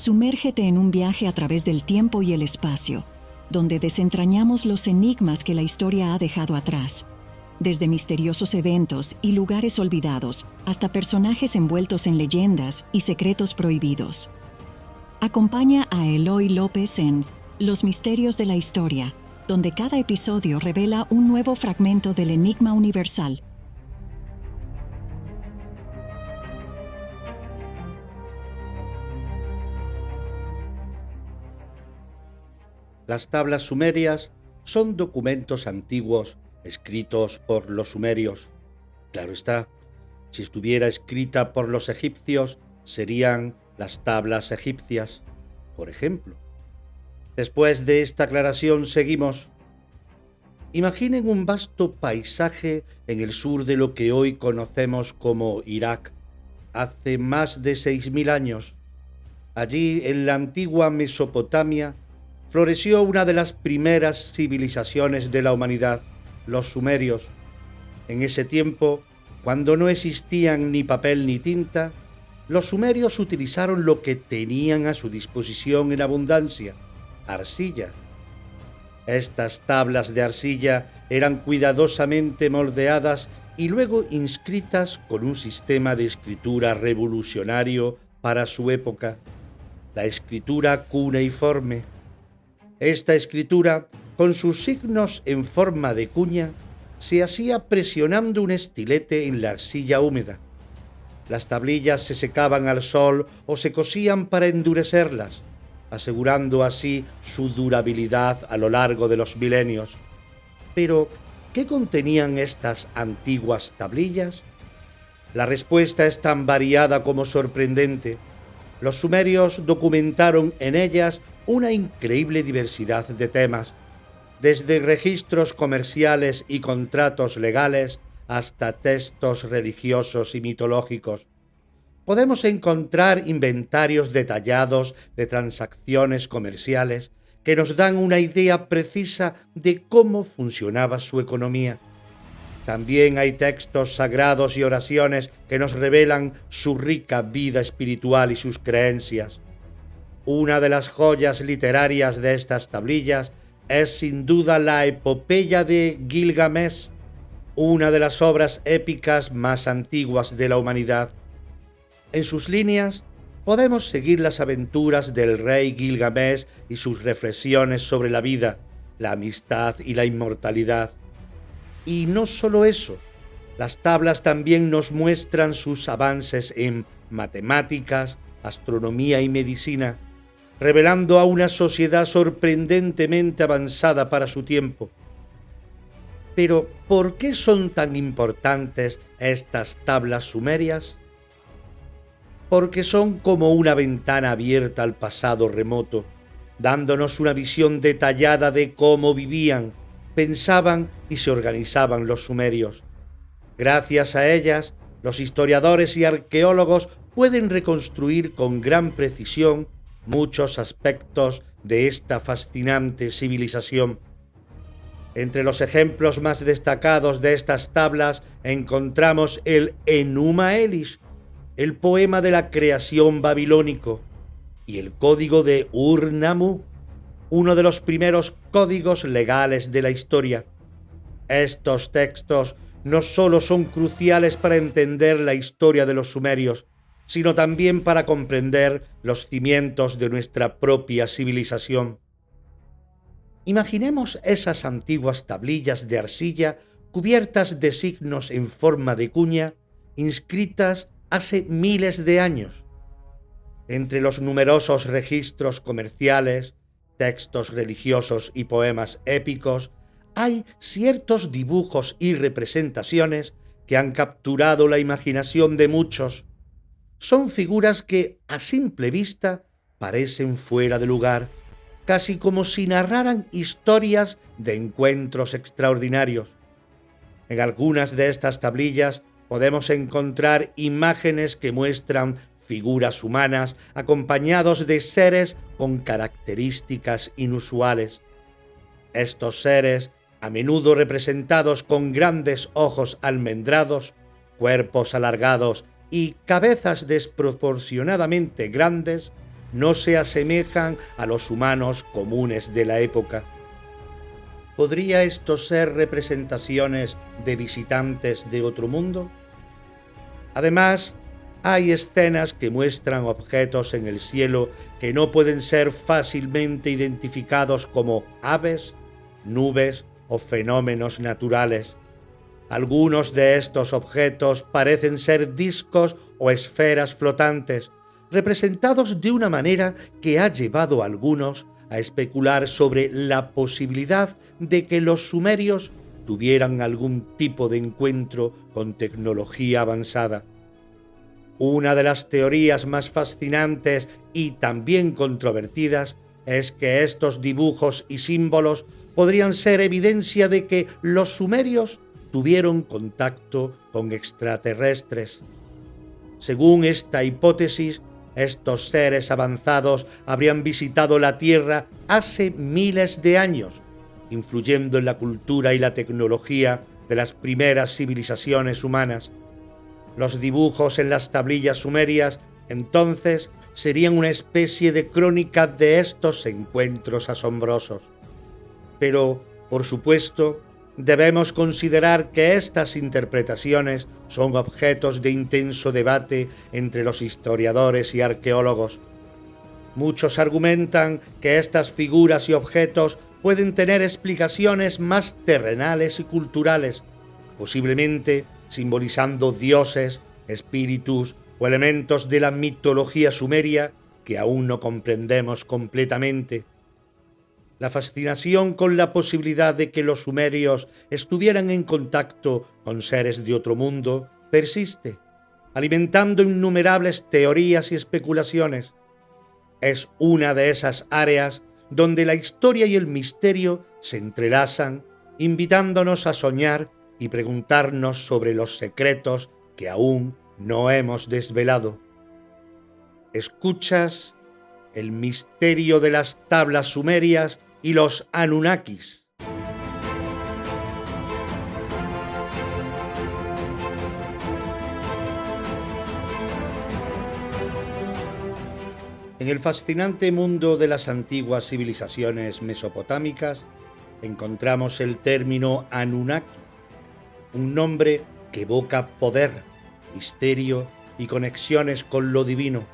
Sumérgete en un viaje a través del tiempo y el espacio, donde desentrañamos los enigmas que la historia ha dejado atrás, desde misteriosos eventos y lugares olvidados hasta personajes envueltos en leyendas y secretos prohibidos. Acompaña a Eloy López en Los Misterios de la Historia, donde cada episodio revela un nuevo fragmento del enigma universal. Las tablas sumerias son documentos antiguos escritos por los sumerios. Claro está, si estuviera escrita por los egipcios, serían las tablas egipcias, por ejemplo. Después de esta aclaración seguimos. Imaginen un vasto paisaje en el sur de lo que hoy conocemos como Irak, hace más de 6.000 años. Allí, en la antigua Mesopotamia, floreció una de las primeras civilizaciones de la humanidad, los sumerios. En ese tiempo, cuando no existían ni papel ni tinta, los sumerios utilizaron lo que tenían a su disposición en abundancia: arcilla. Estas tablas de arcilla eran cuidadosamente moldeadas y luego inscritas con un sistema de escritura revolucionario para su época, la escritura cuneiforme. Esta escritura, con sus signos en forma de cuña, se hacía presionando un estilete en la arcilla húmeda. Las tablillas se secaban al sol o se cosían para endurecerlas, asegurando así su durabilidad a lo largo de los milenios. Pero, ¿qué contenían estas antiguas tablillas? La respuesta es tan variada como sorprendente. Los sumerios documentaron en ellas una increíble diversidad de temas, desde registros comerciales y contratos legales hasta textos religiosos y mitológicos. Podemos encontrar inventarios detallados de transacciones comerciales que nos dan una idea precisa de cómo funcionaba su economía. También hay textos sagrados y oraciones que nos revelan su rica vida espiritual y sus creencias. Una de las joyas literarias de estas tablillas es sin duda la epopeya de Gilgamesh, una de las obras épicas más antiguas de la humanidad. En sus líneas podemos seguir las aventuras del rey Gilgamesh y sus reflexiones sobre la vida, la amistad y la inmortalidad. Y no solo eso, las tablas también nos muestran sus avances en matemáticas, astronomía y medicina, revelando a una sociedad sorprendentemente avanzada para su tiempo. Pero, ¿por qué son tan importantes estas tablas sumerias? Porque son como una ventana abierta al pasado remoto, dándonos una visión detallada de cómo vivían, pensaban y se organizaban los sumerios. Gracias a ellas, los historiadores y arqueólogos pueden reconstruir con gran precisión muchos aspectos de esta fascinante civilización. Entre los ejemplos más destacados de estas tablas encontramos el Enuma Elish, el poema de la creación babilónico, y el código de Ur-Nammu, uno de los primeros códigos legales de la historia. Estos textos no solo son cruciales para entender la historia de los sumerios, sino también para comprender los cimientos de nuestra propia civilización. Imaginemos esas antiguas tablillas de arcilla cubiertas de signos en forma de cuña, inscritas hace miles de años. Entre los numerosos registros comerciales, textos religiosos y poemas épicos, hay ciertos dibujos y representaciones que han capturado la imaginación de muchos. Son figuras que, a simple vista, parecen fuera de lugar, casi como si narraran historias de encuentros extraordinarios. En algunas de estas tablillas podemos encontrar imágenes que muestran figuras humanas acompañados de seres con características inusuales. Estos seres, a menudo representados con grandes ojos almendrados, cuerpos alargados y cabezas desproporcionadamente grandes, no se asemejan a los humanos comunes de la época. ¿Podría esto ser representaciones de visitantes de otro mundo? Además, hay escenas que muestran objetos en el cielo que no pueden ser fácilmente identificados como aves, nubes o fenómenos naturales. Algunos de estos objetos parecen ser discos o esferas flotantes, representados de una manera que ha llevado a algunos a especular sobre la posibilidad de que los sumerios tuvieran algún tipo de encuentro con tecnología avanzada. Una de las teorías más fascinantes y también controvertidas es que estos dibujos y símbolos podrían ser evidencia de que los sumerios tuvieron contacto con extraterrestres. Según esta hipótesis, estos seres avanzados habrían visitado la Tierra hace miles de años, influyendo en la cultura y la tecnología de las primeras civilizaciones humanas. Los dibujos en las tablillas sumerias, entonces, serían una especie de crónica de estos encuentros asombrosos. Pero, por supuesto, debemos considerar que estas interpretaciones son objetos de intenso debate entre los historiadores y arqueólogos. Muchos argumentan que estas figuras y objetos pueden tener explicaciones más terrenales y culturales, posiblemente simbolizando dioses, espíritus o elementos de la mitología sumeria que aún no comprendemos completamente. La fascinación con la posibilidad de que los sumerios estuvieran en contacto con seres de otro mundo persiste, alimentando innumerables teorías y especulaciones. Es una de esas áreas donde la historia y el misterio se entrelazan, invitándonos a soñar y preguntarnos sobre los secretos que aún no hemos desvelado. ¿Escuchas el misterio de las tablas sumerias y los Anunnakis? En el fascinante mundo de las antiguas civilizaciones mesopotámicas encontramos el término Anunnaki, un nombre que evoca poder, misterio y conexiones con lo divino.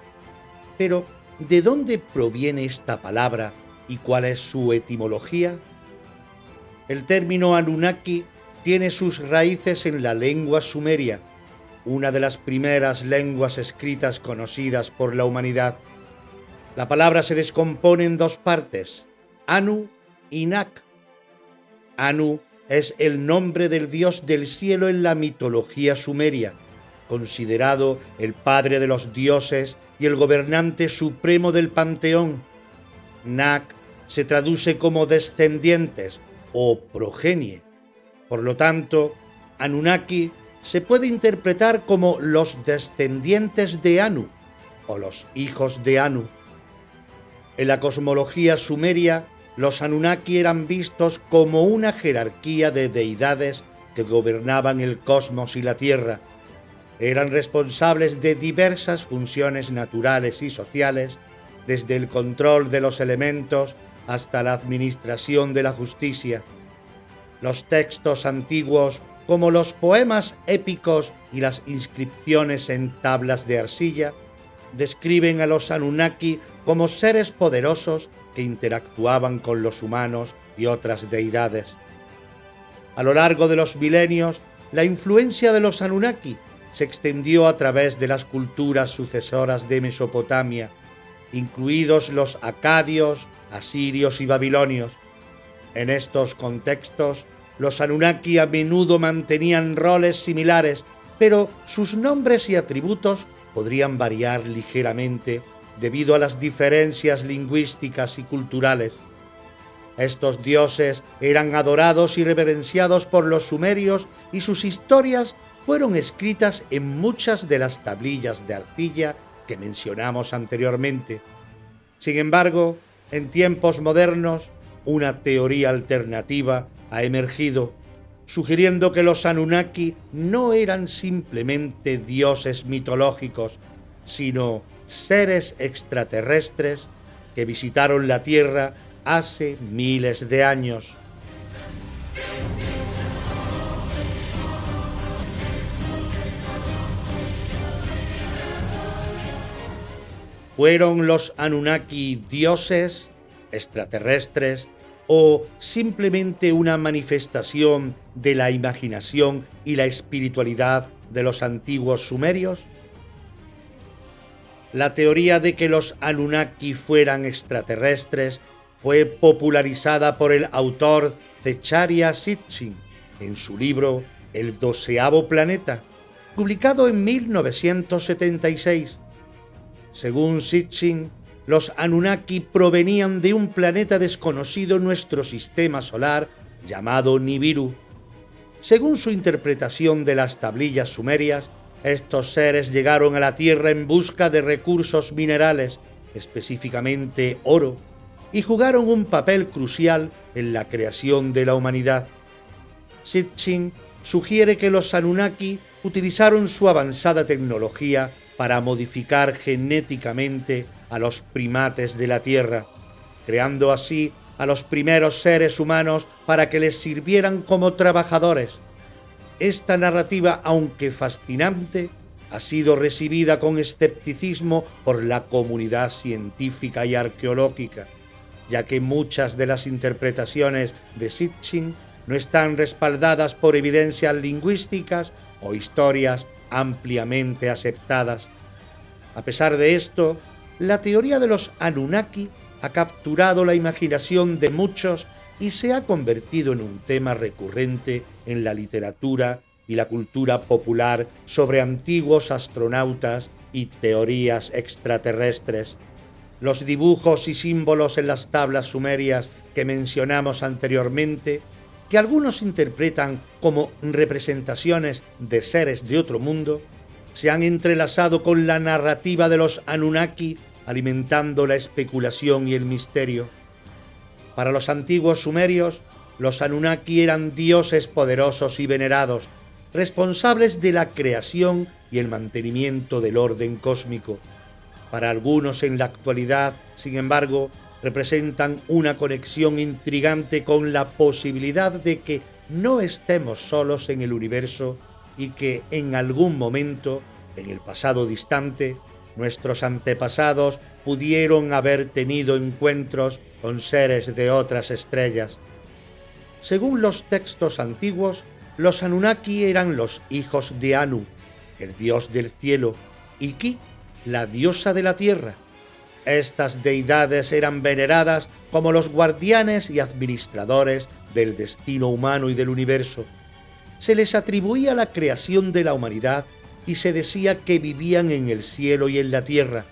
Pero, ¿de dónde proviene esta palabra y cuál es su etimología? El término Anunnaki tiene sus raíces en la lengua sumeria, una de las primeras lenguas escritas conocidas por la humanidad. La palabra se descompone en dos partes, Anu y Nak. Anu es el nombre del dios del cielo en la mitología sumeria, considerado el padre de los dioses y el gobernante supremo del panteón. Nak se traduce como descendientes o progenie. Por lo tanto, Anunnaki se puede interpretar como los descendientes de Anu o los hijos de Anu. En la cosmología sumeria, los Anunnaki eran vistos como una jerarquía de deidades que gobernaban el cosmos y la Tierra. Eran responsables de diversas funciones naturales y sociales, desde el control de los elementos hasta la administración de la justicia. Los textos antiguos, como los poemas épicos y las inscripciones en tablas de arcilla, describen a los Anunnaki como seres poderosos que interactuaban con los humanos y otras deidades. A lo largo de los milenios, la influencia de los Anunnaki se extendió a través de las culturas sucesoras de Mesopotamia, incluidos los acadios, asirios y babilonios. En estos contextos, los Anunnaki a menudo mantenían roles similares, pero sus nombres y atributos podrían variar ligeramente debido a las diferencias lingüísticas y culturales. Estos dioses eran adorados y reverenciados por los sumerios y sus historias fueron escritas en muchas de las tablillas de arcilla que mencionamos anteriormente. Sin embargo, en tiempos modernos, una teoría alternativa ha emergido, sugiriendo que los Anunnaki no eran simplemente dioses mitológicos, sino seres extraterrestres que visitaron la Tierra hace miles de años. ¿Fueron los Anunnaki dioses, extraterrestres o simplemente una manifestación de la imaginación y la espiritualidad de los antiguos sumerios? La teoría de que los Anunnaki fueran extraterrestres fue popularizada por el autor Zecharia Sitchin en su libro El 12º planeta, publicado en 1976. Según Sitchin, los Anunnaki provenían de un planeta desconocido en nuestro sistema solar llamado Nibiru. Según su interpretación de las tablillas sumerias, estos seres llegaron a la Tierra en busca de recursos minerales, específicamente oro, y jugaron un papel crucial en la creación de la humanidad. Sitchin sugiere que los Anunnaki utilizaron su avanzada tecnología para modificar genéticamente a los primates de la Tierra, creando así a los primeros seres humanos para que les sirvieran como trabajadores. Esta narrativa, aunque fascinante, ha sido recibida con escepticismo por la comunidad científica y arqueológica, ya que muchas de las interpretaciones de Sitchin no están respaldadas por evidencias lingüísticas o historias ampliamente aceptadas. A pesar de esto, la teoría de los Anunnaki ha capturado la imaginación de muchos y se ha convertido en un tema recurrente en la literatura y la cultura popular sobre antiguos astronautas y teorías extraterrestres. Los dibujos y símbolos en las tablas sumerias que mencionamos anteriormente, que algunos interpretan como representaciones de seres de otro mundo, se han entrelazado con la narrativa de los Anunnaki, alimentando la especulación y el misterio. Para los antiguos sumerios, los Anunnaki eran dioses poderosos y venerados, responsables de la creación y el mantenimiento del orden cósmico. Para algunos en la actualidad, sin embargo, representan una conexión intrigante con la posibilidad de que no estemos solos en el universo y que en algún momento, en el pasado distante, nuestros antepasados pudieron haber tenido encuentros con seres de otras estrellas. Según los textos antiguos, los Anunnaki eran los hijos de Anu, el dios del cielo, y Ki, la diosa de la tierra. Estas deidades eran veneradas como los guardianes y administradores del destino humano y del universo. Se les atribuía la creación de la humanidad y se decía que vivían en el cielo y en la tierra,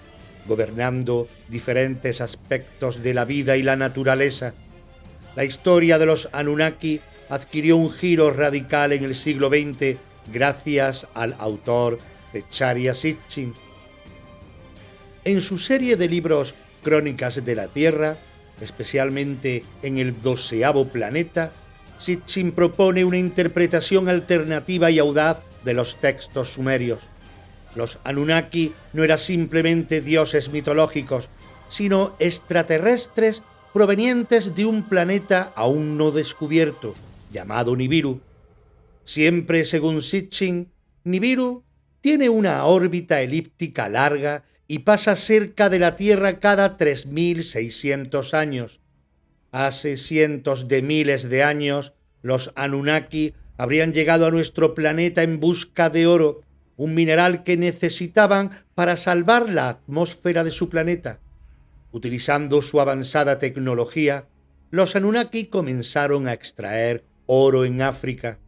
gobernando diferentes aspectos de la vida y la naturaleza. La historia de los Anunnaki adquirió un giro radical en el siglo XX gracias al autor Zecharia Sitchin. En su serie de libros Crónicas de la Tierra, especialmente en el 12º planeta, Sitchin propone una interpretación alternativa y audaz de los textos sumerios. Los Anunnaki no eran simplemente dioses mitológicos, sino extraterrestres provenientes de un planeta aún no descubierto, llamado Nibiru. Siempre según Sitchin, Nibiru tiene una órbita elíptica larga y pasa cerca de la Tierra cada 3.600 años. Hace cientos de miles de años, los Anunnaki habrían llegado a nuestro planeta en busca de oro, un mineral que necesitaban para salvar la atmósfera de su planeta. Utilizando su avanzada tecnología, los Anunnaki comenzaron a extraer oro en África.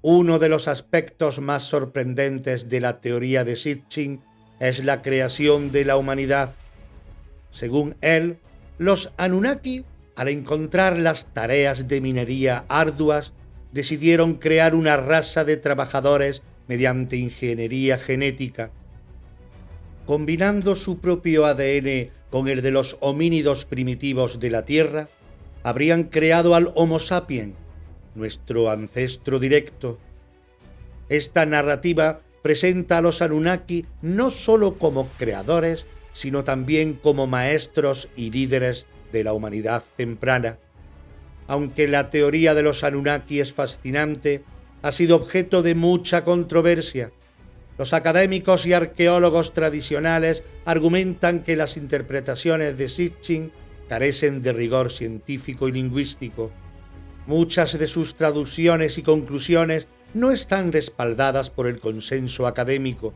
Uno de los aspectos más sorprendentes de la teoría de Sitchin es la creación de la humanidad. Según él, los Anunnaki, al encontrar las tareas de minería arduas, decidieron crear una raza de trabajadores mediante ingeniería genética. Combinando su propio ADN con el de los homínidos primitivos de la Tierra, habrían creado al Homo sapiens, nuestro ancestro directo. Esta narrativa presenta a los Anunnaki no solo como creadores, sino también como maestros y líderes de la humanidad temprana. Aunque la teoría de los Anunnaki es fascinante, ha sido objeto de mucha controversia. Los académicos y arqueólogos tradicionales argumentan que las interpretaciones de Sitchin carecen de rigor científico y lingüístico. Muchas de sus traducciones y conclusiones no están respaldadas por el consenso académico,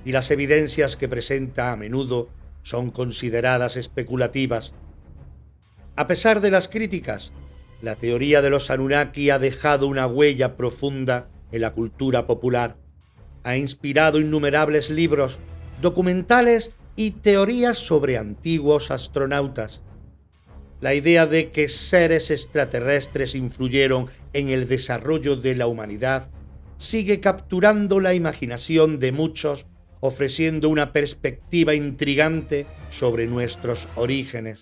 y las evidencias que presenta a menudo son consideradas especulativas. A pesar de las críticas, la teoría de los Anunnaki ha dejado una huella profunda en la cultura popular. Ha inspirado innumerables libros, documentales y teorías sobre antiguos astronautas. La idea de que seres extraterrestres influyeron en el desarrollo de la humanidad sigue capturando la imaginación de muchos, ofreciendo una perspectiva intrigante sobre nuestros orígenes.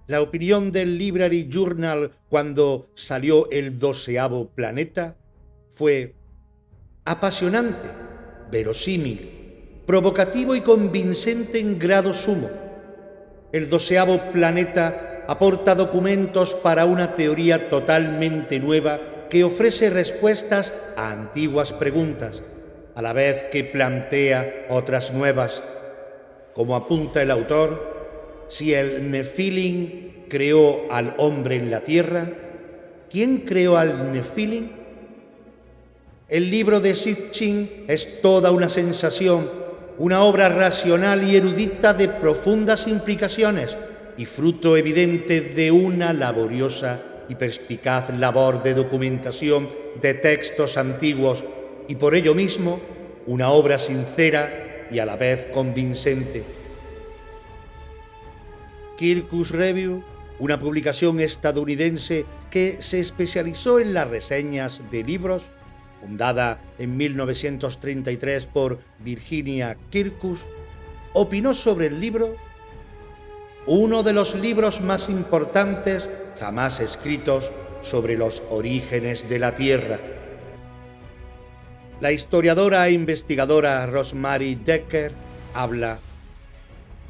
La opinión del Library Journal cuando salió el 12º planeta fue apasionante, verosímil, provocativo y convincente en grado sumo. El 12º planeta aporta documentos para una teoría totalmente nueva que ofrece respuestas a antiguas preguntas, a la vez que plantea otras nuevas. Como apunta el autor, si el Nefilim creó al hombre en la tierra, ¿quién creó al Nefilim? El libro de Sitchin es toda una sensación, una obra racional y erudita de profundas implicaciones y fruto evidente de una laboriosa y perspicaz labor de documentación de textos antiguos y por ello mismo una obra sincera y a la vez convincente. Kirkus Review, una publicación estadounidense que se especializó en las reseñas de libros, fundada en 1933 por Virginia Kirkus, opinó sobre el libro: uno de los libros más importantes jamás escritos sobre los orígenes de la Tierra. La historiadora e investigadora Rosemary Decker habla: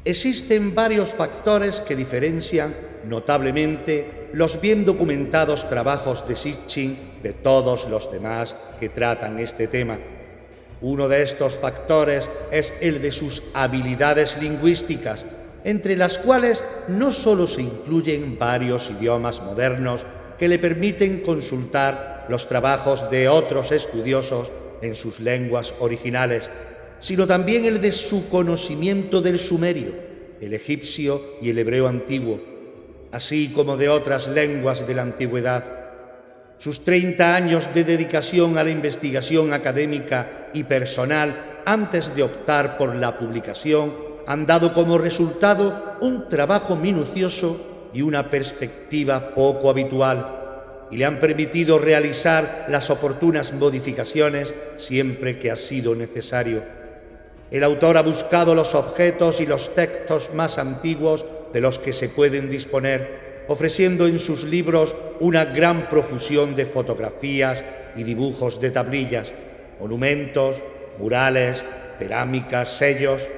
existen varios factores que diferencian notablemente los bien documentados trabajos de Sitchin de todos los demás que tratan este tema. Uno de estos factores es el de sus habilidades lingüísticas, entre las cuales no solo se incluyen varios idiomas modernos que le permiten consultar los trabajos de otros estudiosos en sus lenguas originales, sino también el de su conocimiento del sumerio, el egipcio y el hebreo antiguo, así como de otras lenguas de la antigüedad. Sus 30 años de dedicación a la investigación académica y personal antes de optar por la publicación han dado como resultado un trabajo minucioso y una perspectiva poco habitual, y le han permitido realizar las oportunas modificaciones siempre que ha sido necesario. El autor ha buscado los objetos y los textos más antiguos de los que se pueden disponer, ofreciendo en sus libros una gran profusión de fotografías y dibujos de tablillas, monumentos, murales, cerámicas, sellos.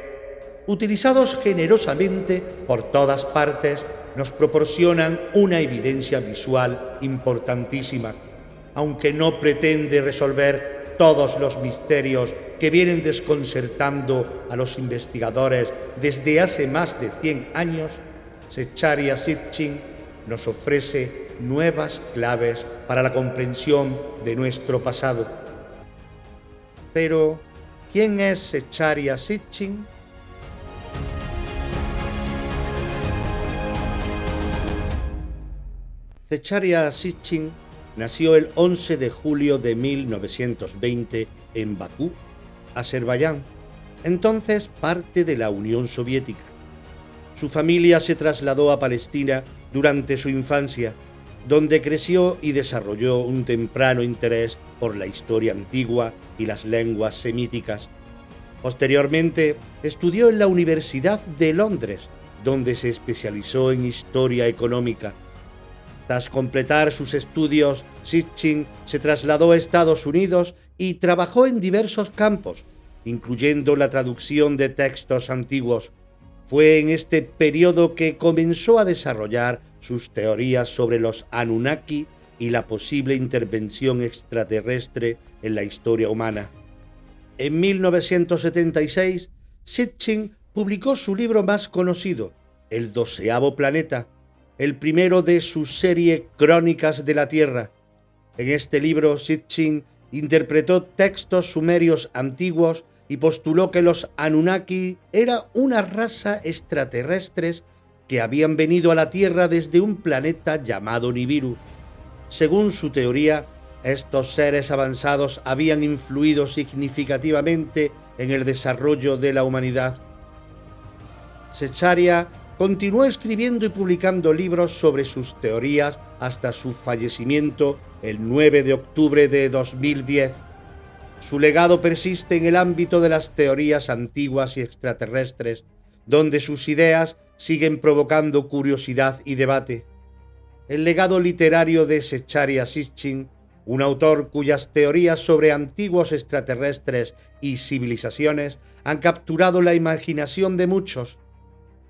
Utilizados generosamente por todas partes, nos proporcionan una evidencia visual importantísima, aunque no pretende resolver todos los misterios que vienen desconcertando a los investigadores desde hace más de 100 años. Zecharia Sitchin nos ofrece nuevas claves para la comprensión de nuestro pasado. Pero, ¿quién es Zecharia Sitchin? Zecharia Sitchin nació el 11 de julio de 1920 en Bakú, Azerbaiyán, entonces parte de la Unión Soviética. Su familia se trasladó a Palestina durante su infancia, donde creció y desarrolló un temprano interés por la historia antigua y las lenguas semíticas. Posteriormente, estudió en la Universidad de Londres, donde se especializó en historia económica. Tras completar sus estudios, Sitchin se trasladó a Estados Unidos y trabajó en diversos campos, incluyendo la traducción de textos antiguos. Fue en este periodo que comenzó a desarrollar sus teorías sobre los Anunnaki y la posible intervención extraterrestre en la historia humana. En 1976, Sitchin publicó su libro más conocido, El 12º planeta, el primero de su serie Crónicas de la Tierra. En este libro, Sitchin interpretó textos sumerios antiguos y postuló que los Anunnaki era una raza extraterrestres que habían venido a la Tierra desde un planeta llamado Nibiru. Según su teoría, estos seres avanzados habían influido significativamente en el desarrollo de la humanidad. Zecharia continuó escribiendo y publicando libros sobre sus teorías hasta su fallecimiento el 9 de octubre de 2010. Su legado persiste en el ámbito de las teorías antiguas y extraterrestres, donde sus ideas siguen provocando curiosidad y debate. El legado literario de Zecharia Sitchin, un autor cuyas teorías sobre antiguos extraterrestres y civilizaciones han capturado la imaginación de muchos.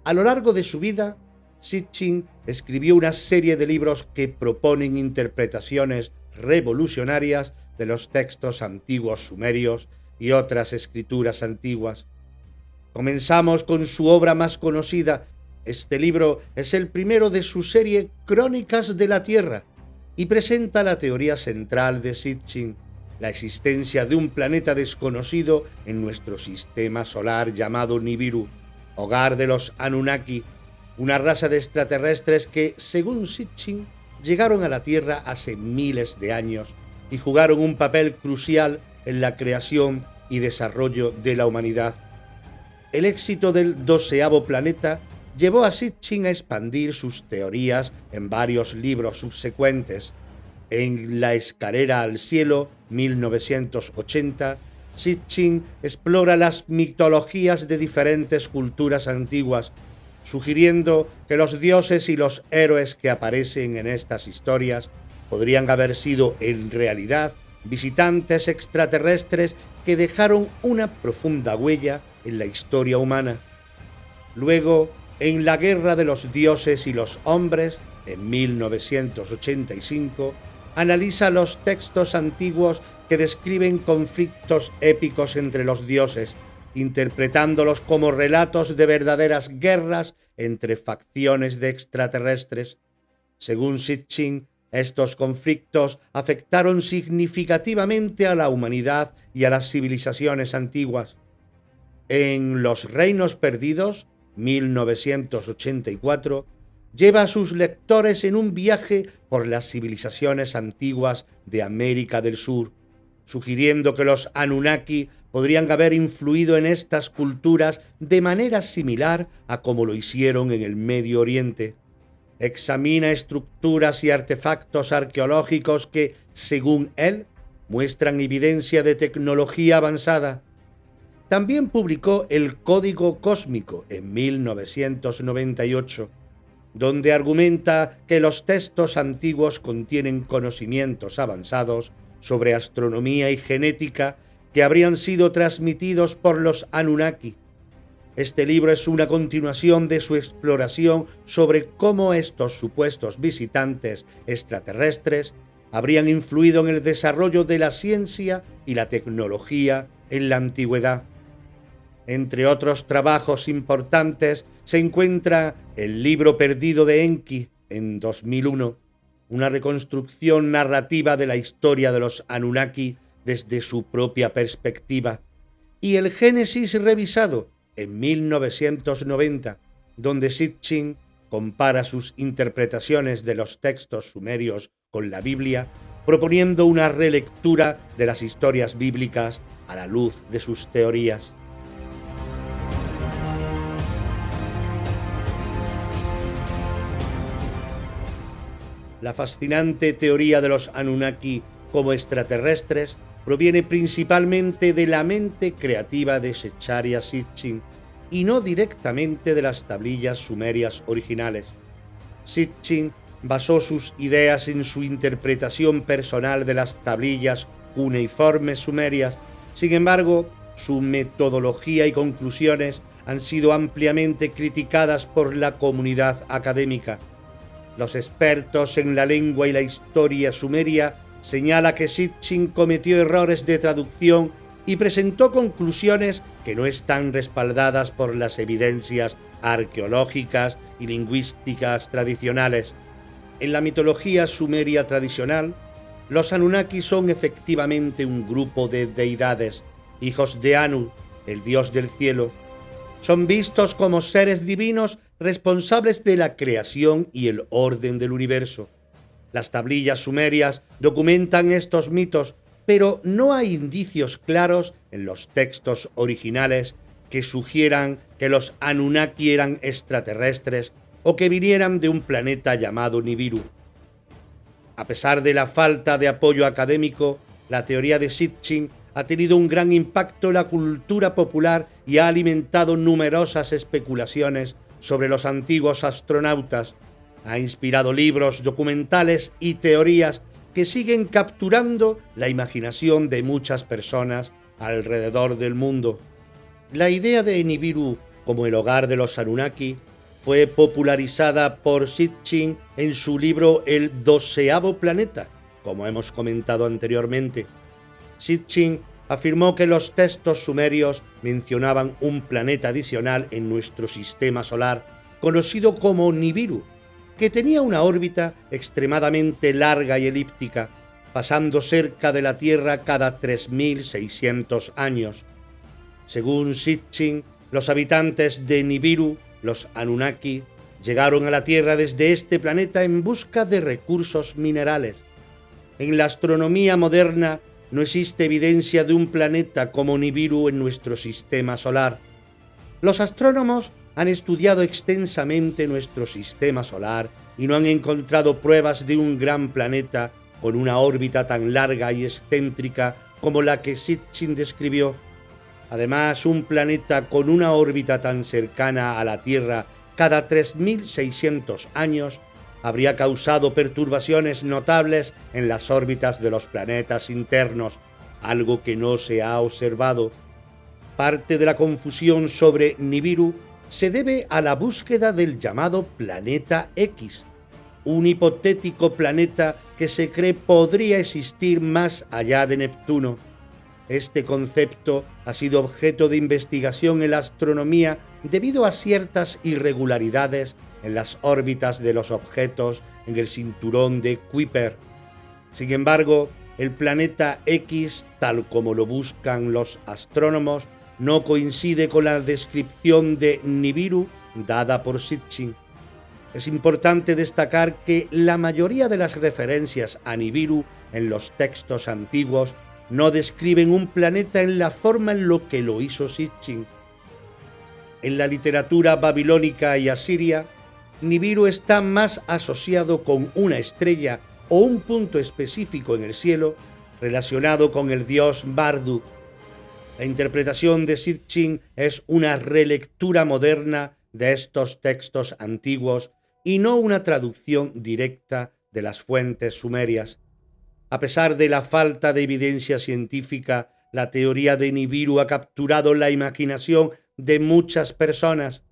A lo largo de su vida, Sitchin escribió una serie de libros que proponen interpretaciones revolucionarias de los textos antiguos sumerios y otras escrituras antiguas. Comenzamos con su obra más conocida. Este libro es el primero de su serie Crónicas de la Tierra y presenta la teoría central de Sitchin, la existencia de un planeta desconocido en nuestro sistema solar llamado Nibiru, hogar de los Anunnaki, una raza de extraterrestres que, según Sitchin, llegaron a la Tierra hace miles de años y jugaron un papel crucial en la creación y desarrollo de la humanidad. El éxito del 12º planeta llevó a Sitchin a expandir sus teorías en varios libros subsecuentes. En La escalera al cielo, 1980, Sitchin explora las mitologías de diferentes culturas antiguas, sugiriendo que los dioses y los héroes que aparecen en estas historias podrían haber sido en realidad visitantes extraterrestres que dejaron una profunda huella en la historia humana. Luego, en La guerra de los dioses y los hombres, en 1985, analiza los textos antiguos que describen conflictos épicos entre los dioses, interpretándolos como relatos de verdaderas guerras entre facciones de extraterrestres. Según Sitchin, estos conflictos afectaron significativamente a la humanidad y a las civilizaciones antiguas. En Los reinos perdidos, 1984, lleva a sus lectores en un viaje por las civilizaciones antiguas de América del Sur, sugiriendo que los Anunnaki podrían haber influido en estas culturas de manera similar a como lo hicieron en el Medio Oriente. Examina estructuras y artefactos arqueológicos que, según él, muestran evidencia de tecnología avanzada. También publicó El Código Cósmico en 1998, donde argumenta que los textos antiguos contienen conocimientos avanzados sobre astronomía y genética que habrían sido transmitidos por los Anunnaki. Este libro es una continuación de su exploración sobre cómo estos supuestos visitantes extraterrestres habrían influido en el desarrollo de la ciencia y la tecnología en la antigüedad. Entre otros trabajos importantes se encuentra El libro perdido de Enki, en 2001, una reconstrucción narrativa de la historia de los Anunnaki desde su propia perspectiva, y El Génesis revisado, en 1990, donde Sitchin compara sus interpretaciones de los textos sumerios con la Biblia, proponiendo una relectura de las historias bíblicas a la luz de sus teorías. La fascinante teoría de los Anunnaki como extraterrestres proviene principalmente de la mente creativa de Zecharia Sitchin, y no directamente de las tablillas sumerias originales. Sitchin basó sus ideas en su interpretación personal de las tablillas cuneiformes sumerias. Sin embargo, su metodología y conclusiones han sido ampliamente criticadas por la comunidad académica. Los expertos en la lengua y la historia sumeria señalan que Sitchin cometió errores de traducción y presentó conclusiones que no están respaldadas por las evidencias arqueológicas y lingüísticas tradicionales. En la mitología sumeria tradicional, los Anunnaki son efectivamente un grupo de deidades, hijos de Anu, el dios del cielo. Son vistos como seres divinos responsables de la creación y el orden del universo. Las tablillas sumerias documentan estos mitos, pero no hay indicios claros en los textos originales que sugieran que los Anunnaki eran extraterrestres o que vinieran de un planeta llamado Nibiru. A pesar de la falta de apoyo académico, la teoría de Sitchin ha tenido un gran impacto en la cultura popular y ha alimentado numerosas especulaciones sobre los antiguos astronautas. Ha inspirado libros, documentales y teorías que siguen capturando la imaginación de muchas personas alrededor del mundo. La idea de Nibiru como el hogar de los Anunnaki fue popularizada por Sitchin en su libro El 12º planeta, como hemos comentado anteriormente. Sitchin afirmó que los textos sumerios mencionaban un planeta adicional en nuestro sistema solar, conocido como Nibiru, que tenía una órbita extremadamente larga y elíptica, pasando cerca de la Tierra cada 3.600 años. Según Sitchin, los habitantes de Nibiru, los Anunnaki, llegaron a la Tierra desde este planeta en busca de recursos minerales. En la astronomía moderna no existe evidencia de un planeta como Nibiru en nuestro sistema solar. Los astrónomos han estudiado extensamente nuestro sistema solar y no han encontrado pruebas de un gran planeta con una órbita tan larga y excéntrica como la que Sitchin describió. Además, un planeta con una órbita tan cercana a la Tierra cada 3.600 años habría causado perturbaciones notables en las órbitas de los planetas internos, algo que no se ha observado. Parte de la confusión sobre Nibiru se debe a la búsqueda del llamado Planeta X, un hipotético planeta que se cree podría existir más allá de Neptuno. Este concepto ha sido objeto de investigación en la astronomía debido a ciertas irregularidades en las órbitas de los objetos en el cinturón de Kuiper. Sin embargo, el planeta X, tal como lo buscan los astrónomos, no coincide con la descripción de Nibiru dada por Sitchin. Es importante destacar que la mayoría de las referencias a Nibiru en los textos antiguos no describen un planeta en la forma en lo que lo hizo Sitchin. En la literatura babilónica y asiria, Nibiru está más asociado con una estrella o un punto específico en el cielo relacionado con el dios Marduk. La interpretación de Sitchin es una relectura moderna de estos textos antiguos y no una traducción directa de las fuentes sumerias. A pesar de la falta de evidencia científica, la teoría de Nibiru ha capturado la imaginación de muchas personas.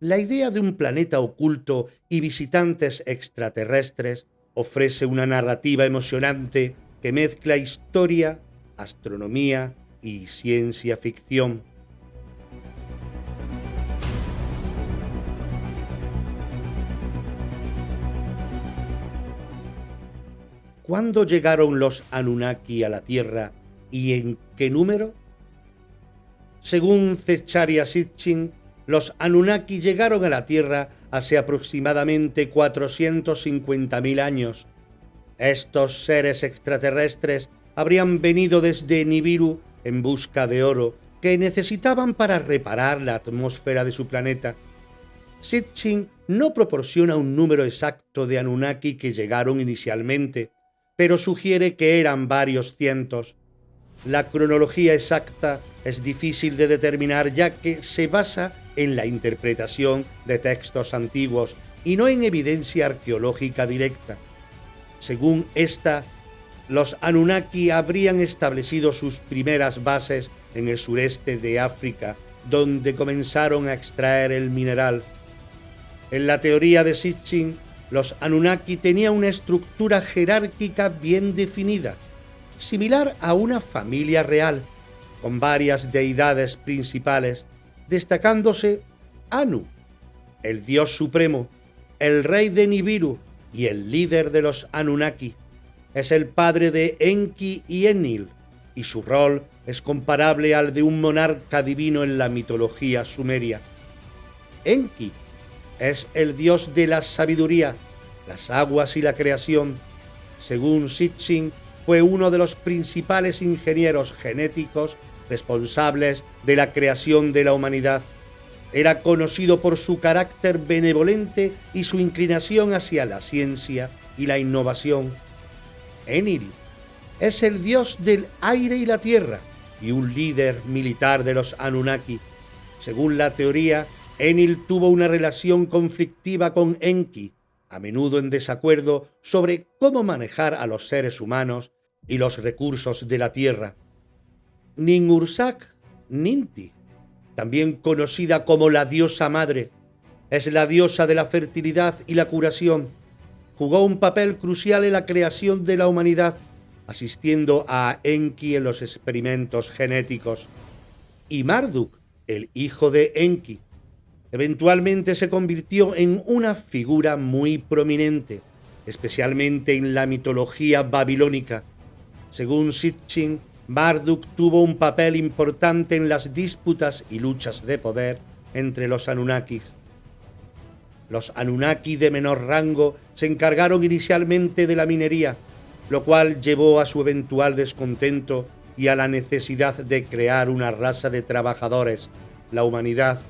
La idea de un planeta oculto y visitantes extraterrestres ofrece una narrativa emocionante que mezcla historia, astronomía y ciencia ficción. ¿Cuándo llegaron los Anunnaki a la Tierra y en qué número? Según Zecharia Sitchin, los Anunnaki llegaron a la Tierra hace aproximadamente 450.000 años. Estos seres extraterrestres habrían venido desde Nibiru en busca de oro que necesitaban para reparar la atmósfera de su planeta. Sitchin no proporciona un número exacto de Anunnaki que llegaron inicialmente, pero sugiere que eran varios cientos. La cronología exacta es difícil de determinar, ya que se basa en la interpretación de textos antiguos y no en evidencia arqueológica directa. Según esta, los Anunnaki habrían establecido sus primeras bases en el sureste de África, donde comenzaron a extraer el mineral. En la teoría de Sitchin, los Anunnaki tenían una estructura jerárquica bien definida, similar a una familia real, con varias deidades principales, destacándose Anu, el dios supremo, el rey de Nibiru y el líder de los Anunnaki. Es el padre de Enki y Enlil, y su rol es comparable al de un monarca divino en la mitología sumeria. Enki es el dios de la sabiduría, las aguas y la creación. Según Sitchin, fue uno de los principales ingenieros genéticos responsables de la creación de la humanidad. Era conocido por su carácter benevolente y su inclinación hacia la ciencia y la innovación. Enlil es el dios del aire y la tierra y un líder militar de los Anunnaki. Según la teoría, Enlil tuvo una relación conflictiva con Enki, a menudo en desacuerdo sobre cómo manejar a los seres humanos y los recursos de la tierra. Ninhursag Ninti, también conocida como la diosa madre, es la diosa de la fertilidad y la curación. Jugó un papel crucial en la creación de la humanidad, asistiendo a Enki en los experimentos genéticos. Y Marduk, el hijo de Enki, eventualmente se convirtió en una figura muy prominente, especialmente en la mitología babilónica. Según Sitchin, Marduk tuvo un papel importante en las disputas y luchas de poder entre los Anunnakis. Los Anunnaki de menor rango se encargaron inicialmente de la minería, lo cual llevó a su eventual descontento y a la necesidad de crear una raza de trabajadores, la humanidad.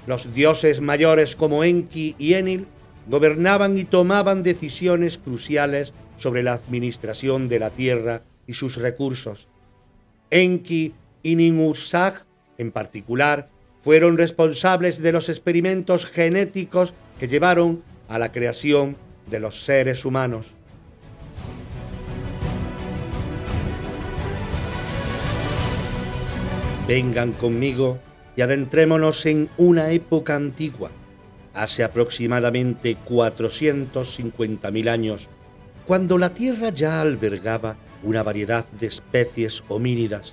Los dioses mayores como Enki y Enlil gobernaban y tomaban decisiones cruciales sobre la administración de la tierra y sus recursos. Enki y Ninhursag, en particular, fueron responsables de los experimentos genéticos que llevaron a la creación de los seres humanos. Vengan conmigo y adentrémonos en una época antigua, hace aproximadamente 450.000 años, cuando la Tierra ya albergaba una variedad de especies homínidas.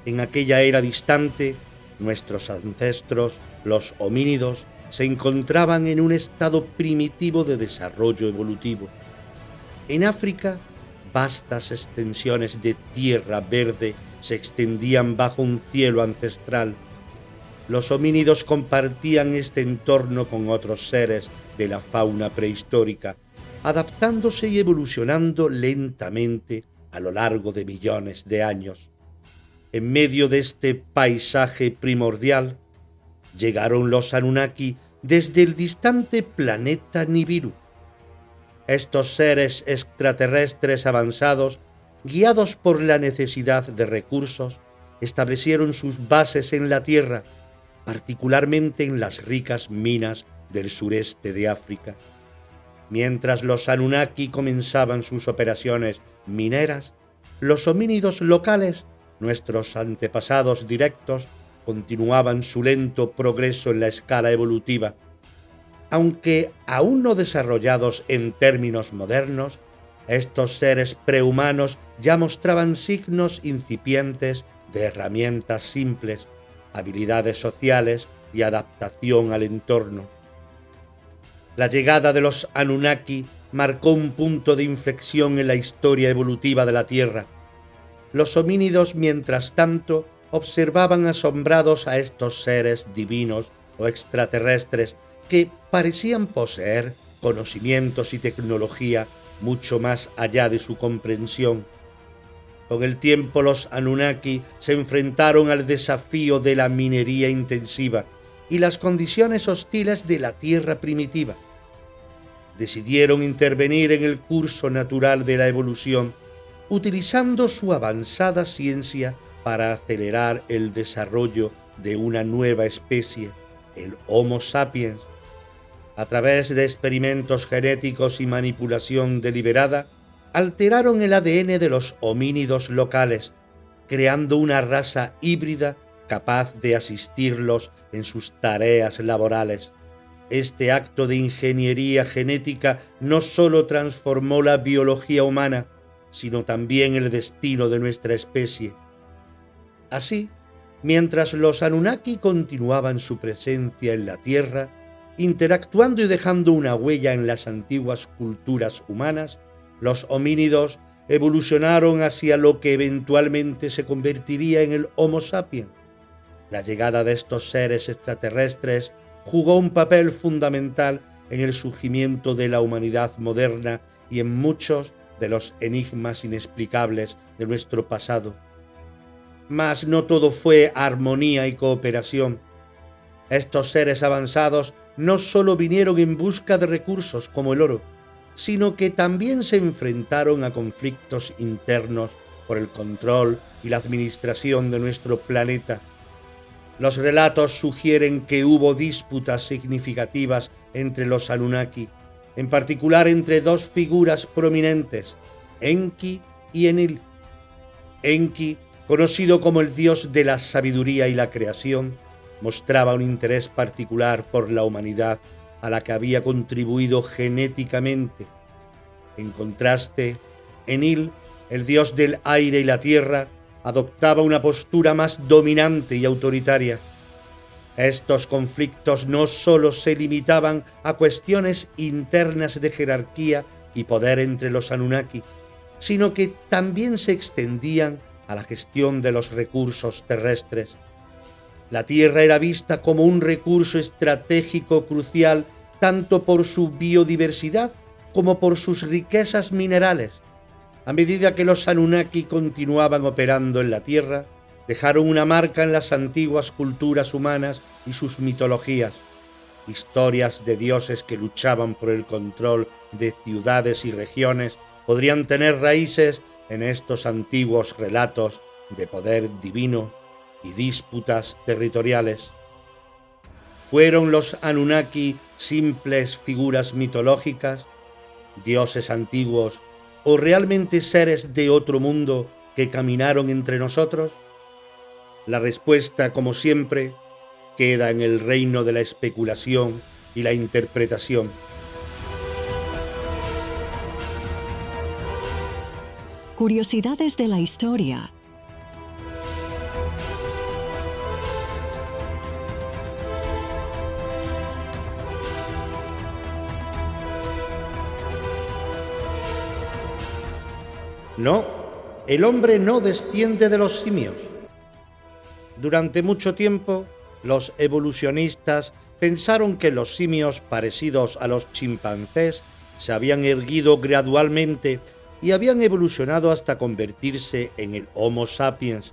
En aquella era distante, nuestros ancestros, los homínidos, se encontraban en un estado primitivo de desarrollo evolutivo. En África, vastas extensiones de tierra verde se extendían bajo un cielo ancestral. Los homínidos compartían este entorno con otros seres de la fauna prehistórica, adaptándose y evolucionando lentamente a lo largo de millones de años. En medio de este paisaje primordial, llegaron los Anunnaki desde el distante planeta Nibiru. Estos seres extraterrestres avanzados, guiados por la necesidad de recursos, establecieron sus bases en la Tierra, particularmente en las ricas minas del sureste de África. Mientras los Anunnaki comenzaban sus operaciones mineras, los homínidos locales, nuestros antepasados directos, continuaban su lento progreso en la escala evolutiva. Aunque aún no desarrollados en términos modernos, estos seres prehumanos ya mostraban signos incipientes de herramientas simples, habilidades sociales y adaptación al entorno. La llegada de los Anunnaki marcó un punto de inflexión en la historia evolutiva de la Tierra. Los homínidos, mientras tanto, observaban asombrados a estos seres divinos o extraterrestres que parecían poseer conocimientos y tecnología mucho más allá de su comprensión. Con el tiempo, los Anunnaki se enfrentaron al desafío de la minería intensiva y las condiciones hostiles de la Tierra primitiva. Decidieron intervenir en el curso natural de la evolución, utilizando su avanzada ciencia para acelerar el desarrollo de una nueva especie, el Homo sapiens. A través de experimentos genéticos y manipulación deliberada, alteraron el ADN de los homínidos locales, creando una raza híbrida capaz de asistirlos en sus tareas laborales. Este acto de ingeniería genética no solo transformó la biología humana, sino también el destino de nuestra especie. Así, mientras los Anunnaki continuaban su presencia en la Tierra, interactuando y dejando una huella en las antiguas culturas humanas, los homínidos evolucionaron hacia lo que eventualmente se convertiría en el Homo sapiens. La llegada de estos seres extraterrestres jugó un papel fundamental en el surgimiento de la humanidad moderna y en muchos de los enigmas inexplicables de nuestro pasado. Mas no todo fue armonía y cooperación. Estos seres avanzados no solo vinieron en busca de recursos como el oro, sino que también se enfrentaron a conflictos internos por el control y la administración de nuestro planeta. Los relatos sugieren que hubo disputas significativas entre los Anunnaki, en particular entre dos figuras prominentes, Enki y Enlil. Enki, conocido como el dios de la sabiduría y la creación, mostraba un interés particular por la humanidad a la que había contribuido genéticamente. En contraste, Enlil, el dios del aire y la tierra, adoptaba una postura más dominante y autoritaria. Estos conflictos no solo se limitaban a cuestiones internas de jerarquía y poder entre los Anunnaki, sino que también se extendían a la gestión de los recursos terrestres. La Tierra era vista como un recurso estratégico crucial tanto por su biodiversidad como por sus riquezas minerales. A medida que los Anunnaki continuaban operando en la Tierra, dejaron una marca en las antiguas culturas humanas y sus mitologías. Historias de dioses que luchaban por el control de ciudades y regiones podrían tener raíces en estos antiguos relatos de poder divino y disputas territoriales. ¿Fueron los Anunnaki simples figuras mitológicas, dioses antiguos o realmente seres de otro mundo que caminaron entre nosotros? La respuesta, como siempre, queda en el reino de la especulación y la interpretación. Curiosidades de la historia. No, el hombre no desciende de los simios. Durante mucho tiempo, los evolucionistas pensaron que los simios parecidos a los chimpancés se habían erguido gradualmente y habían evolucionado hasta convertirse en el Homo sapiens.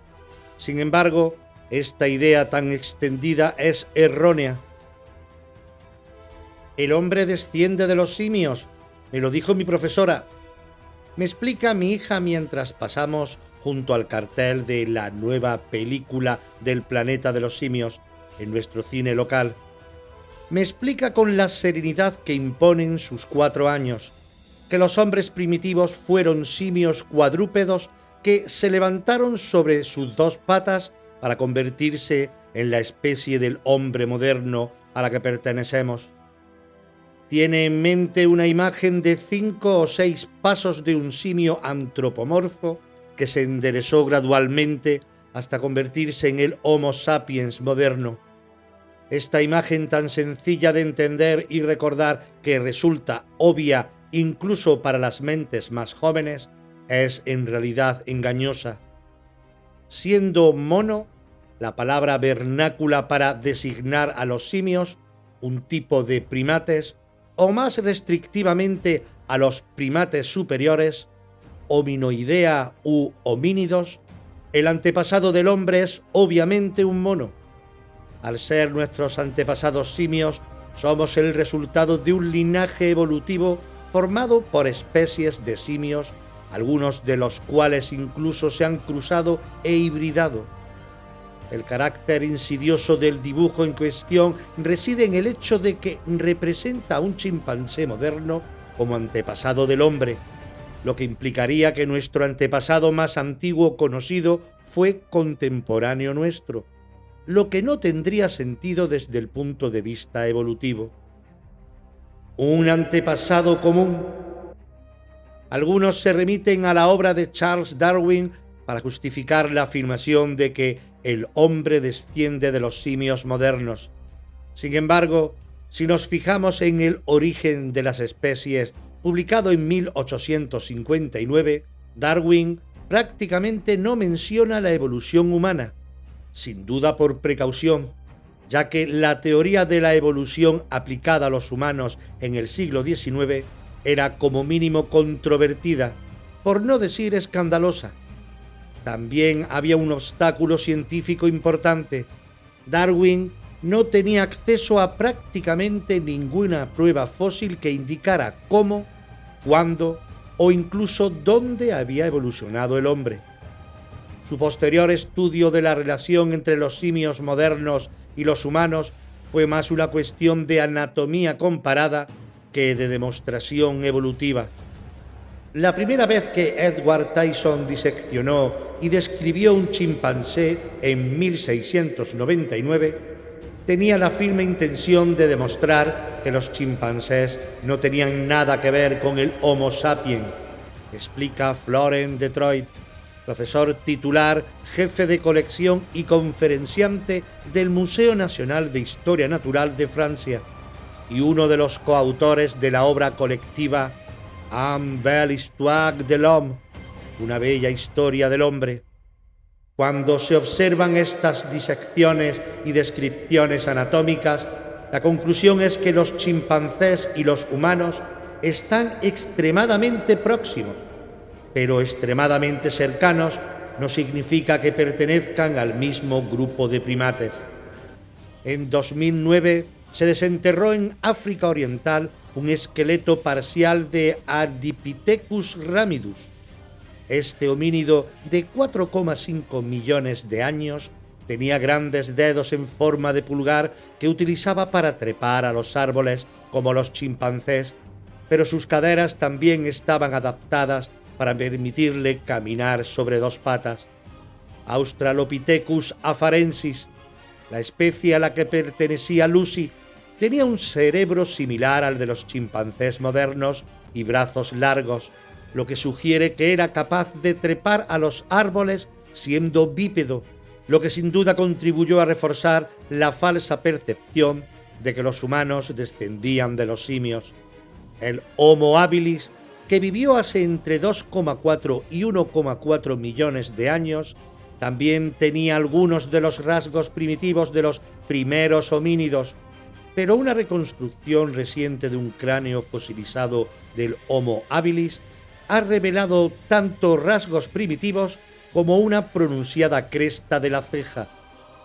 Sin embargo, esta idea tan extendida es errónea. El hombre desciende de los simios, me lo dijo mi profesora. Me explica mi hija mientras pasamos junto al cartel de la nueva película del planeta de los simios en nuestro cine local. Me explica con la serenidad que imponen sus 4 años, que los hombres primitivos fueron simios cuadrúpedos que se levantaron sobre sus 2 patas para convertirse en la especie del hombre moderno a la que pertenecemos. Tiene en mente una imagen de 5 o 6 pasos de un simio antropomorfo que se enderezó gradualmente hasta convertirse en el Homo sapiens moderno. Esta imagen tan sencilla de entender y recordar que resulta obvia incluso para las mentes más jóvenes, es en realidad engañosa. Siendo mono, la palabra vernácula para designar a los simios, un tipo de primates, o más restrictivamente a los primates superiores, hominoidea u homínidos, el antepasado del hombre es obviamente un mono. Al ser nuestros antepasados simios, somos el resultado de un linaje evolutivo formado por especies de simios algunos de los cuales incluso se han cruzado e hibridado. El carácter insidioso del dibujo en cuestión reside en el hecho de que representa a un chimpancé moderno como antepasado del hombre, lo que implicaría que nuestro antepasado más antiguo conocido fue contemporáneo nuestro, lo que no tendría sentido desde el punto de vista evolutivo. Un antepasado común. Algunos se remiten a la obra de Charles Darwin para justificar la afirmación de que el hombre desciende de los simios modernos. Sin embargo, si nos fijamos en el origen de las especies, publicado en 1859, Darwin prácticamente no menciona la evolución humana, sin duda por precaución, ya que la teoría de la evolución aplicada a los humanos en el siglo XIX era como mínimo controvertida, por no decir escandalosa. También había un obstáculo científico importante. Darwin no tenía acceso a prácticamente ninguna prueba fósil que indicara cómo, cuándo o incluso dónde había evolucionado el hombre. Su posterior estudio de la relación entre los simios modernos y los humanos fue más una cuestión de anatomía comparada que de demostración evolutiva. La primera vez que Edward Tyson diseccionó y describió un chimpancé en 1699, tenía la firme intención de demostrar que los chimpancés no tenían nada que ver con el Homo sapiens, explica Florent Detroit, profesor titular, jefe de colección y conferenciante del Museo Nacional de Historia Natural de Francia, y uno de los coautores de la obra colectiva Une belle histoire de l'homme, una bella historia del hombre. Cuando se observan estas disecciones y descripciones anatómicas, la conclusión es que los chimpancés y los humanos están extremadamente próximos, pero extremadamente cercanos no significa que pertenezcan al mismo grupo de primates. En 2009 se desenterró en África Oriental un esqueleto parcial de Ardipithecus ramidus. Este homínido de 4,5 millones de años tenía grandes dedos en forma de pulgar que utilizaba para trepar a los árboles como los chimpancés, pero sus caderas también estaban adaptadas para permitirle caminar sobre dos patas. Australopithecus afarensis, la especie a la que pertenecía Lucy, tenía un cerebro similar al de los chimpancés modernos y brazos largos, lo que sugiere que era capaz de trepar a los árboles siendo bípedo, lo que sin duda contribuyó a reforzar la falsa percepción de que los humanos descendían de los simios. El Homo habilis, que vivió hace entre 2,4 y 1,4 millones de años, también tenía algunos de los rasgos primitivos de los primeros homínidos, pero una reconstrucción reciente de un cráneo fosilizado del Homo habilis ha revelado tanto rasgos primitivos como una pronunciada cresta de la ceja,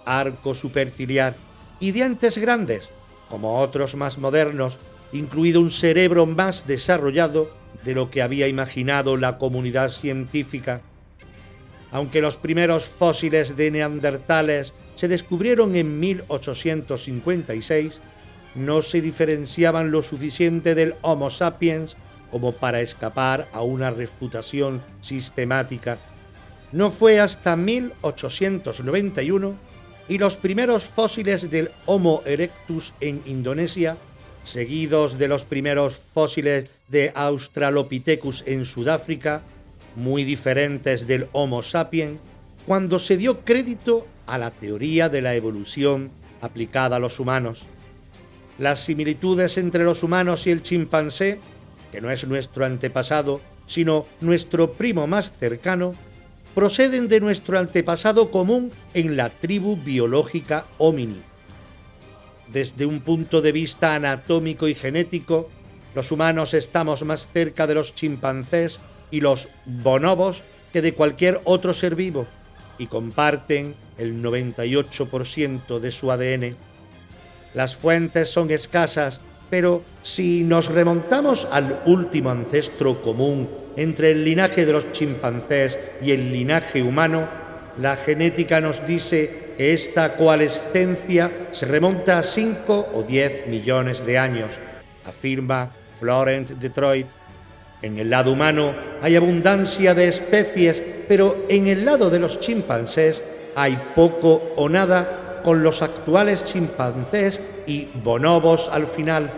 arco superciliar y dientes grandes, como otros más modernos, incluido un cerebro más desarrollado de lo que había imaginado la comunidad científica. Aunque los primeros fósiles de neandertales se descubrieron en 1856, no se diferenciaban lo suficiente del Homo sapiens como para escapar a una refutación sistemática. No fue hasta 1891 y los primeros fósiles del Homo erectus en Indonesia, seguidos de los primeros fósiles de Australopithecus en Sudáfrica, muy diferentes del Homo sapiens, cuando se dio crédito a la teoría de la evolución aplicada a los humanos. Las similitudes entre los humanos y el chimpancé, que no es nuestro antepasado, sino nuestro primo más cercano, proceden de nuestro antepasado común en la tribu biológica Homini. Desde un punto de vista anatómico y genético, los humanos estamos más cerca de los chimpancés y los bonobos que de cualquier otro ser vivo, y comparten el 98% de su ADN. Las fuentes son escasas, Pero si nos remontamos al último ancestro común entre el linaje de los chimpancés y el linaje humano, la genética nos dice que esta coalescencia se remonta a 5 o 10 millones de años, afirma Florent Detroit. En el lado humano hay abundancia de especies, pero en el lado de los chimpancés hay poco o nada, con los actuales chimpancés y bonobos al final.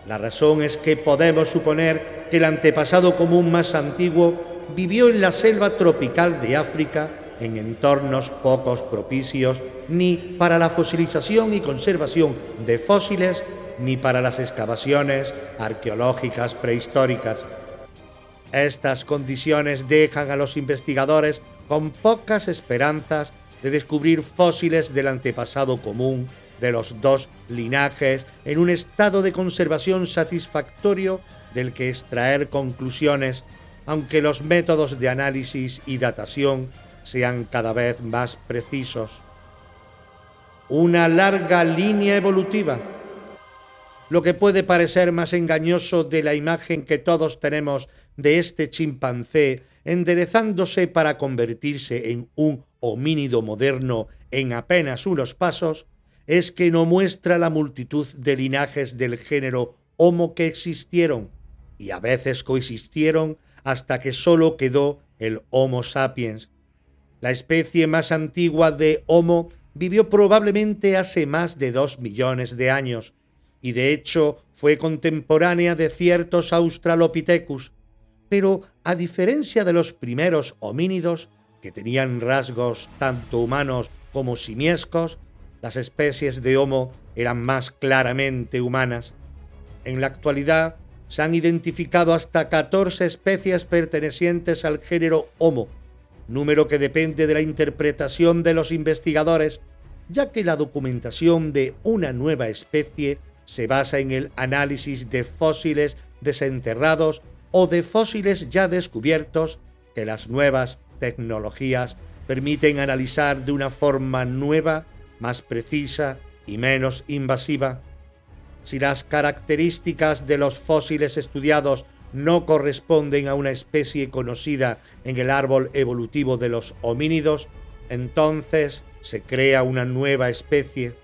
La razón es que podemos suponer que el antepasado común más antiguo vivió en la selva tropical de África, en entornos pocos propicios ni para la fosilización y conservación de fósiles, ni para las excavaciones arqueológicas prehistóricas. Estas condiciones dejan a los investigadores con pocas esperanzas de descubrir fósiles del antepasado común de los dos linajes en un estado de conservación satisfactorio del que extraer conclusiones, aunque los métodos de análisis y datación sean cada vez más precisos. Una larga línea evolutiva. Lo que puede parecer más engañoso de la imagen que todos tenemos de este chimpancé enderezándose para convertirse en un homínido moderno en apenas unos pasos, es que no muestra la multitud de linajes del género Homo que existieron y a veces coexistieron hasta que solo quedó el Homo sapiens. La especie más antigua de Homo vivió probablemente hace más de 2 millones de años y de hecho fue contemporánea de ciertos Australopithecus, pero a diferencia de los primeros homínidos, que tenían rasgos tanto humanos como simiescos, las especies de Homo eran más claramente humanas. En la actualidad se han identificado hasta 14 especies pertenecientes al género Homo, número que depende de la interpretación de los investigadores, ya que la documentación de una nueva especie se basa en el análisis de fósiles desenterrados o de fósiles ya descubiertos que las nuevas tecnologías permiten analizar de una forma nueva, más precisa y menos invasiva. Si las características de los fósiles estudiados no corresponden a una especie conocida en el árbol evolutivo de los homínidos, entonces se crea una nueva especie.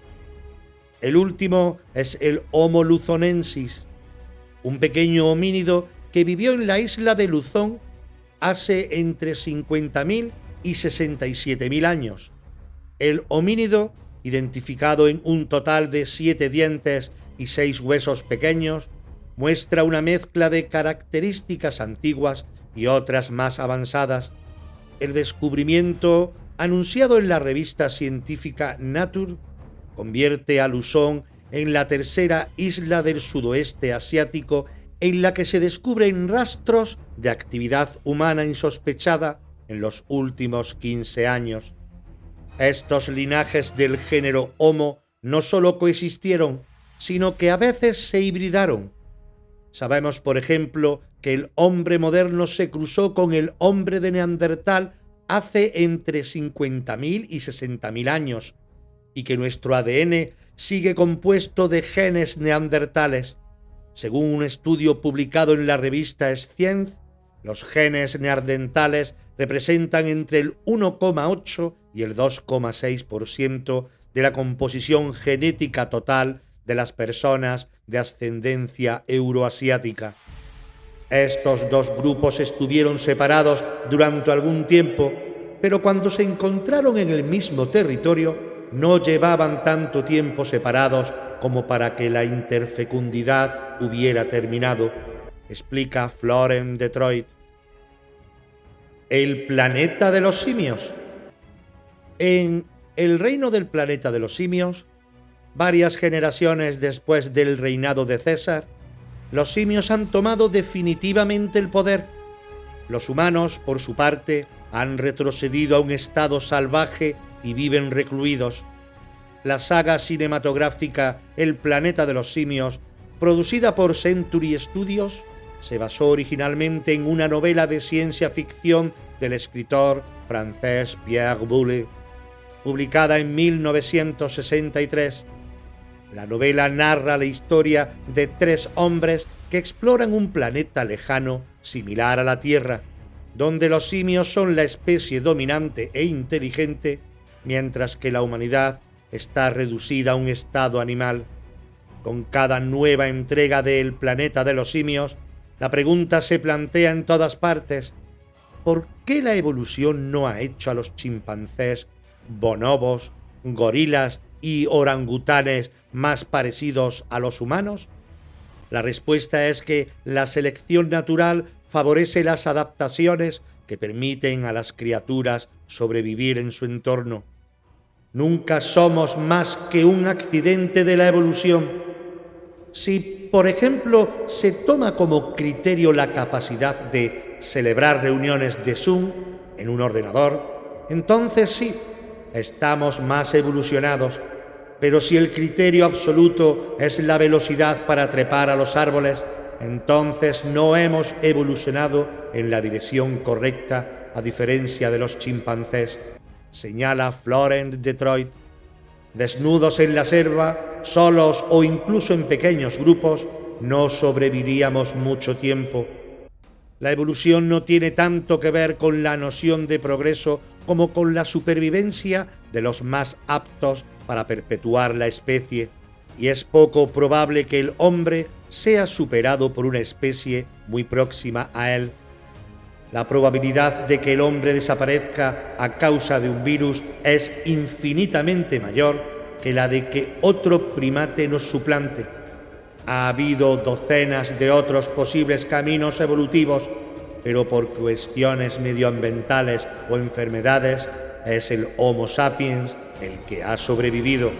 El último es el Homo luzonensis, un pequeño homínido que vivió en la isla de Luzón hace entre 50.000 y 67.000 años. El homínido, identificado en un total de 7 dientes y 6 huesos pequeños, muestra una mezcla de características antiguas y otras más avanzadas. El descubrimiento, anunciado en la revista científica Nature, convierte a Luzón en la tercera isla del sudoeste asiático en la que se descubren rastros de actividad humana insospechada en los últimos 15 años. Estos linajes del género Homo no solo coexistieron, sino que a veces se hibridaron. Sabemos, por ejemplo, que el hombre moderno se cruzó con el hombre de Neandertal hace entre 50.000 y 60.000 años, y que nuestro ADN sigue compuesto de genes neandertales. Según un estudio publicado en la revista Science, los genes neandertales representan entre el 1,8 y el 2,6% de la composición genética total de las personas de ascendencia euroasiática. Estos dos grupos estuvieron separados durante algún tiempo, pero cuando se encontraron en el mismo territorio, no llevaban tanto tiempo separados como para que la interfecundidad hubiera terminado, explica Florent Detroit. El planeta de los simios. En el reino del planeta de los simios, varias generaciones después del reinado de César, los simios han tomado definitivamente el poder. Los humanos, por su parte, han retrocedido a un estado salvaje y viven recluidos. La saga cinematográfica El planeta de los simios, producida por Century Studios, se basó originalmente en una novela de ciencia ficción del escritor francés Pierre Boulle, publicada en 1963. La novela narra la historia de 3 hombres que exploran un planeta lejano similar a la Tierra, donde los simios son la especie dominante e inteligente, mientras que la humanidad está reducida a un estado animal. Con cada nueva entrega de El planeta de los simios, la pregunta se plantea en todas partes: ¿por qué la evolución no ha hecho a los chimpancés, bonobos, gorilas y orangutanes más parecidos a los humanos? La respuesta es que la selección natural favorece las adaptaciones que permiten a las criaturas sobrevivir en su entorno. Nunca somos más que un accidente de la evolución. Si, por ejemplo, se toma como criterio la capacidad de celebrar reuniones de Zoom en un ordenador, entonces sí, estamos más evolucionados. Pero si el criterio absoluto es la velocidad para trepar a los árboles, entonces no hemos evolucionado en la dirección correcta, a diferencia de los chimpancés, señala Florent Detroit. Desnudos en la selva, solos o incluso en pequeños grupos, no sobreviviríamos mucho tiempo. La evolución no tiene tanto que ver con la noción de progreso como con la supervivencia de los más aptos para perpetuar la especie, y es poco probable que el hombre sea superado por una especie muy próxima a él. La probabilidad de que el hombre desaparezca a causa de un virus es infinitamente mayor que la de que otro primate nos suplante. Ha habido docenas de otros posibles caminos evolutivos, pero por cuestiones medioambientales o enfermedades es el Homo sapiens el que ha sobrevivido.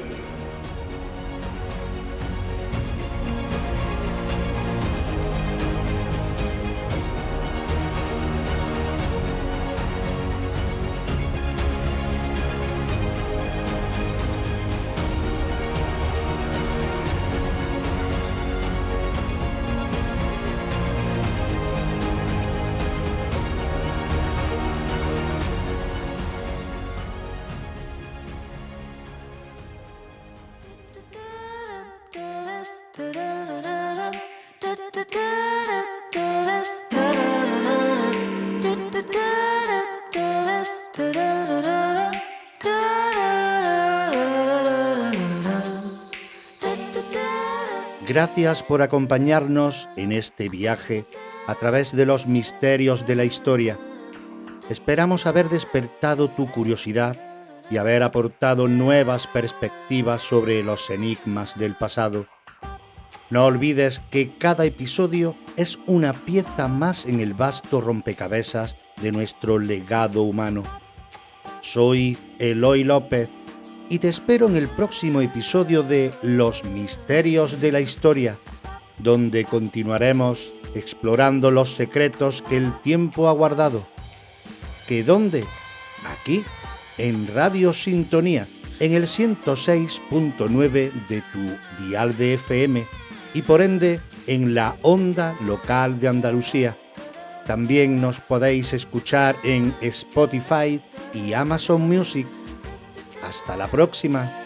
Gracias por acompañarnos en este viaje a través de los misterios de la historia. Esperamos haber despertado tu curiosidad y haber aportado nuevas perspectivas sobre los enigmas del pasado. No olvides que cada episodio es una pieza más en el vasto rompecabezas de nuestro legado humano. Soy Eloy López y te espero en el próximo episodio de Los Misterios de la Historia, donde continuaremos explorando los secretos que el tiempo ha guardado. ¿Que dónde? Aquí, en Radio Sintonía, en el 106.9 de tu dial de FM y por ende en la onda local de Andalucía. También nos podéis escuchar en Spotify y Amazon Music. Hasta la próxima.